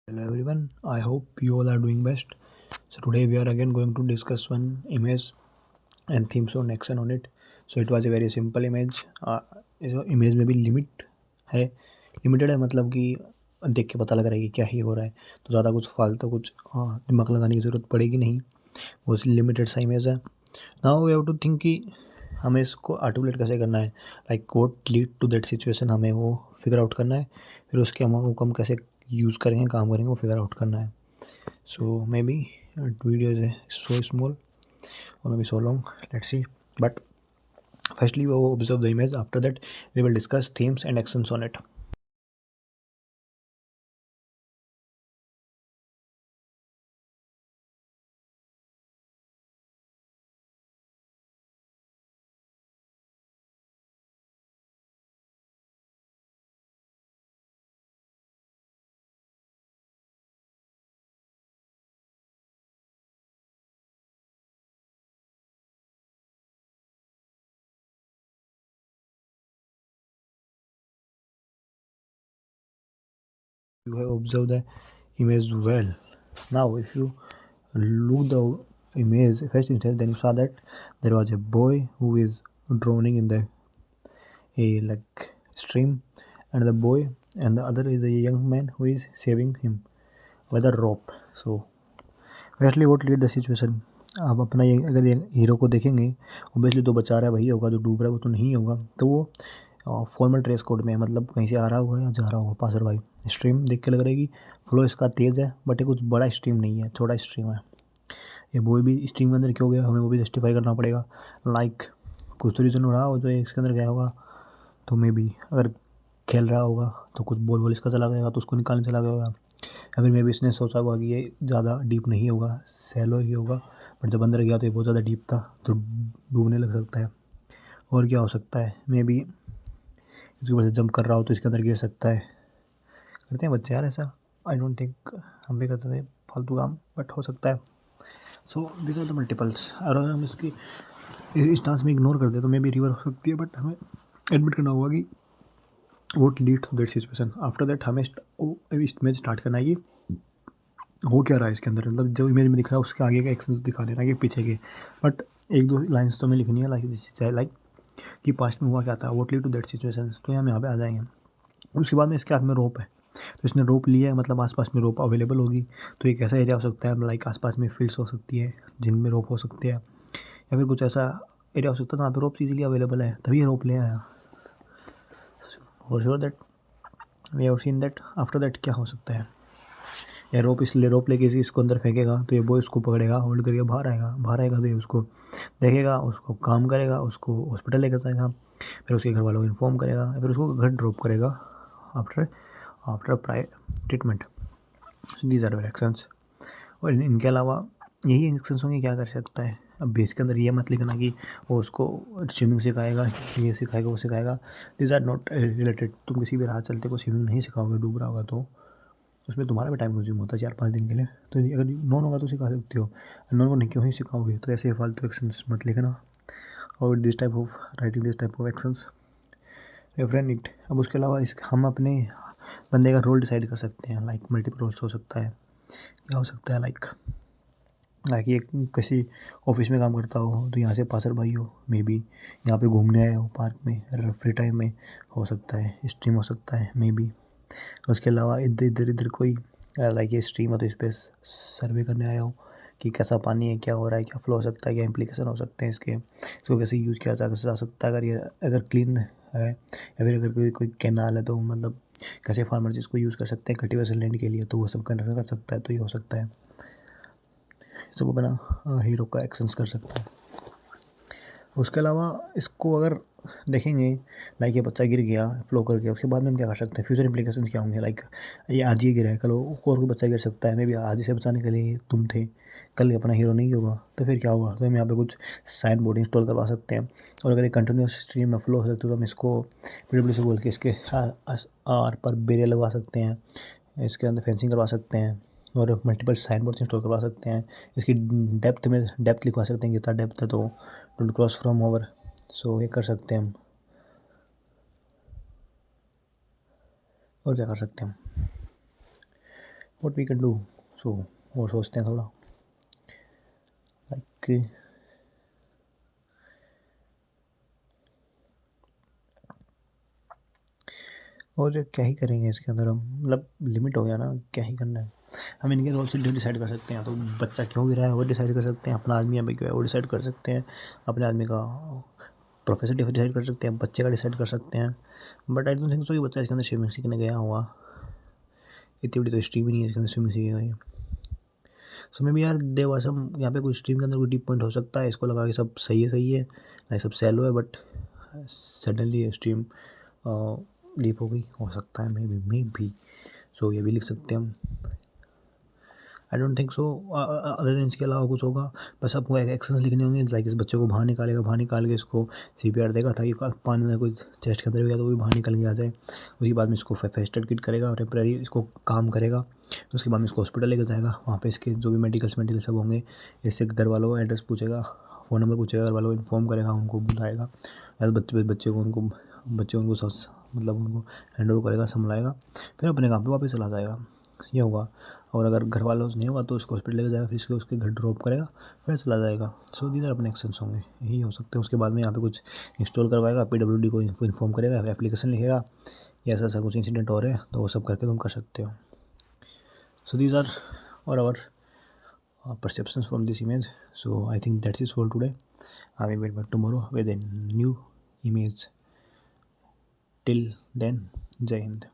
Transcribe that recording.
Hello everyone, I hope you all are doing best. So today we are again going to discuss one image and themes on action on it. So it was a very simple image. Image में भी limit है, limited है मतलब कि देख के पता लग रहा है कि क्या ही हो रहा है, तो ज़्यादा कुछ फालतू कुछ दिमाग लगाने की ज़रूरत पड़ेगी नहीं, वो लिमिटेड सा इमेज है. Now we have to think कि हमें इसको आर्टिकुलेट कैसे करना है, like what lead to that situation, हमें वो फिगर आउट करना है. फिर उसके हम कैसे यूज़ करेंगे, काम करेंगे, वो फिगर आउट करना है. So maybe video is so small or maybe so long. Let's see. But firstly, we will observe the image. After that, we will discuss themes and actions on it. You have observed the image well. Now, if you look the image first instance, then you saw that there was a boy who is drowning in the a like stream, and the boy and the other is a young man who is saving him with a rope. So firstly, what lead the situation? आप अपना ये अगर ये hero को देखेंगे, obviously तो बचा रहा है वही होगा, जो डूब रहा है वो तो नहीं होगा. तो वो फॉर्मल ड्रेस कोड में है, मतलब कहीं से आ रहा होगा या जा रहा होगा पासर भाई. स्ट्रीम देख के लग रहा है कि फ्लो इसका तेज़ है, बट ये कुछ बड़ा स्ट्रीम नहीं है, छोटा स्ट्रीम है. ये बॉय भी स्ट्रीम के अंदर क्यों गया, हमें वो भी जस्टिफाई करना पड़ेगा. लाइक कुछ तो रीज़न हो रहा हो जो इसके अंदर गया होगा. तो मे बी अगर खेल रहा होगा तो कुछ बॉल वॉल इसका चला गया तो उसको निकालने चला गया होगा, या फिर मे बी इसने सोचा होगा कि ये ज़्यादा डीप नहीं होगा, सैलो ही होगा, बट जब अंदर गया तो ये बहुत ज़्यादा डीप था तो डूबने लग सकता है. और क्या हो सकता है, मे बी इसकी वजह से जंप कर रहा हो तो इसके अंदर गिर सकता है. करते हैं बच्चे यार ऐसा, आई डोंट थिंक हम भी करते थे फालतू काम, बट हो सकता है. So this are the multiples. और अगर हम इसकी इस डांस में इग्नोर कर दे तो मे बी रिवर हो सकती है, बट हमें एडमिट करना होगा कि what lead to that situation. After that हमें इमेज स्टार्ट करना है कि हो क्या रहा है इसके अंदर, मतलब जो इमेज में दिख रहा है उसके आगे का एक्शंस दिखा देना कि पीछे के. बट एक दो लाइन्स तो हमें लिखनी है, लाइक दिस इज लाइक कि पास्ट में हुआ क्या था, what lead to that situation. तो हम यहाँ पे आ जाएंगे. उसके बाद में इसके हाथ में रोप है, तो इसने रोप लिया है, मतलब आसपास में रोप अवेलेबल होगी. तो एक ऐसा एरिया हो सकता है, लाइक आसपास में फील्ड्स हो सकती है जिनमें रोप हो सकते हैं, या फिर कुछ ऐसा एरिया हो सकता है जहाँ पे रोप इजीली अवेलेबल है, तभी ये रोप ले आया. For sure that we have seen that. After that क्या हो सकता है, या रोप इसलिए रोप लेके इसको अंदर फेंकेगा तो ये बॉय उसको पकड़ेगा, होल्ड करके बाहर आएगा. बाहर आएगा तो ये उसको देखेगा, उसको काम करेगा, उसको हॉस्पिटल लेकर जाएगा, फिर उसके घर वालों को इन्फॉर्म करेगा, फिर उसको घर ड्रॉप करेगा after after prior treatment. These are actions. और इनके अलावा यही एक्शंस होंगे, क्या कर सकता है. अब बेस के अंदर ये मत लिखना कि वो उसको स्विमिंग सिखाएगा, ये सिखाएगा, वो सिखाएगा. These are not related. तुम किसी भी राह चलते को स्विमिंग नहीं सिखाओगे, डूब रहा होगा तो उसमें तुम्हारा भी टाइम कंज्यूम होता है 4-5 दिन के लिए. तो अगर नॉन होगा तो सिखा सकते हो, नॉन को नहीं क्यों ही सिखाओगे. तो ऐसे फालतू एक्शंस मत लिखना. और this type of writing this type of actions referent it. अब उसके अलावा इस हम अपने बंदे का रोल डिसाइड कर सकते हैं, लाइक मल्टीपल रोल्स हो सकता है. क्या हो सकता है, लाइक ये किसी ऑफिस में काम करता हो तो यहाँ से पासर भाई हो, मे बी यहाँ पे घूमने आया हो पार्क में फ्री टाइम में, हो सकता है स्ट्रीम हो सकता है मे बी. उसके अलावा इधर इधर इधर कोई लाइक ये स्ट्रीम है तो इस पर सर्वे करने आया हो कि कैसा पानी है, क्या हो रहा है, क्या फ्लो हो सकता है, क्या इम्प्लीकेशन हो सकते हैं इसके, इसको कैसे यूज़ किया जा सकता है. अगर ये अगर क्लीन है, या फिर अगर कोई कैनाल है तो मतलब कैसे फार्मर इसको यूज़ कर सकते हैं कल्टीवेशन लैंड के लिए, तो वो सब कर सकता है. तो ये हो सकता है, सब अपना हीरो का एक्शंस कर सकता है. उसके अलावा इसको अगर देखेंगे, लाइक ये बच्चा गिर गया, फ्लो कर गया, उसके बाद में हम क्या कर सकते हैं, फ्यूचर इंप्लीकेशन क्या होंगे. लाइक ये आज ही गिरा है, कल और कोई बच्चा गिर सकता है, मे बी आज इसे बचाने के लिए तुम थे, कल अपना हीरो नहीं होगा, तो फिर क्या होगा. तो हम यहाँ पे कुछ साइन बोर्ड इंस्टॉल करवा सकते हैं. और अगर ये कंटिन्यूस स्ट्रीम में फ्लो हो सकती है तो हम इसको PWC से बोल के इसके आर पर बैरियर लगवा सकते हैं, इसके अंदर फेंसिंग करवा सकते हैं, और मल्टीपल साइन बोर्ड इंस्टॉल करवा सकते हैं. इसकी डेप्थ लिखवा सकते हैं, कितना डेप्थ है, तो डोंट क्रॉस फ्रॉम ओवर. सो ये कर सकते हैं हम. और क्या कर सकते हैं हम, what we can do. So और सोचते हैं थोड़ा लाइक और क्या ही करेंगे इसके अंदर हम, मतलब लिमिट हो गया ना, क्या ही करना है। हम इनके रोल से डिसाइड कर सकते हैं, तो बच्चा क्यों गिरा है वो डिसाइड कर सकते हैं, अपना आदमी यहाँ पे क्यों है वो डिसाइड कर सकते हैं, अपने आदमी का प्रोफेसर डिसाइड कर सकते हैं, बच्चे का डिसाइड कर सकते हैं। But I don't think so कि बच्चा इसके अंदर स्विमिंग सीखने गया हुआ, इतनी बड़ी तो स्ट्रीम ही नहीं है इसके अंदर स्विमिंग सीखेगा ये। सो मे बी यार देवा सम यहाँ पे कोई स्ट्रीम के अंदर कोई डीप पॉइंट हो सकता है, इसको लगा कि सब सही है लाइक सब सैलो है, बट सडनली स्ट्रीम डीप हो गई, हो सकता है मे बी। सो ये भी लिख सकते हैं हम। I don't think so other than इसके अलावा कुछ होगा। बस आपको एक्शंस लिखने होंगे, लाइक इस बच्चे को बाहर निकालेगा, बाहर निकाल के इसको CPR देगा ताकि पानी में कोई चेस्ट के अंदर भी गया तो वो भी बाहर निकल के आ जाए। उसके बाद में इसको फर्स्ट एड किट करेगा, टेम्प्रेरी इसको काम करेगा। उसके बाद में इसको हॉस्पिटल लेकर जाएगा, वहाँ पे इसके जो भी मेडिकल सब होंगे, इससे घर वालों को एड्रेस पूछेगा, फ़ोन नंबर पूछेगा, घर वालों को इन्फॉर्म करेगा, उनको बुलाएगा, बच्चे को उनको मतलब उनको हैंड ओवर करेगा, संभलाएगा, फिर अपने काम पे वापस चला जाएगा। ये होगा। और अगर घर वालों से नहीं होगा तो उसको हॉस्पिटल लेकर जाएगा, फिर इसके उसके घर ड्रॉप करेगा, फिर चला जाएगा। सो दीज आर अपने एक्शंस होंगे, यही हो सकते हैं। उसके बाद में यहाँ पे कुछ इंस्टॉल करवाएगा, PWD को इन्फॉर्म करेगा, एप्लीकेशन लिखेगा, या ऐसा कुछ इंसिडेंट हो रहा है तो वो सब करके तुम कर सकते हो। सो दीज आर और our perceptions from this image. So I think that's it for today. I will be back tomorrow with a new image. Till then, Jai Hind.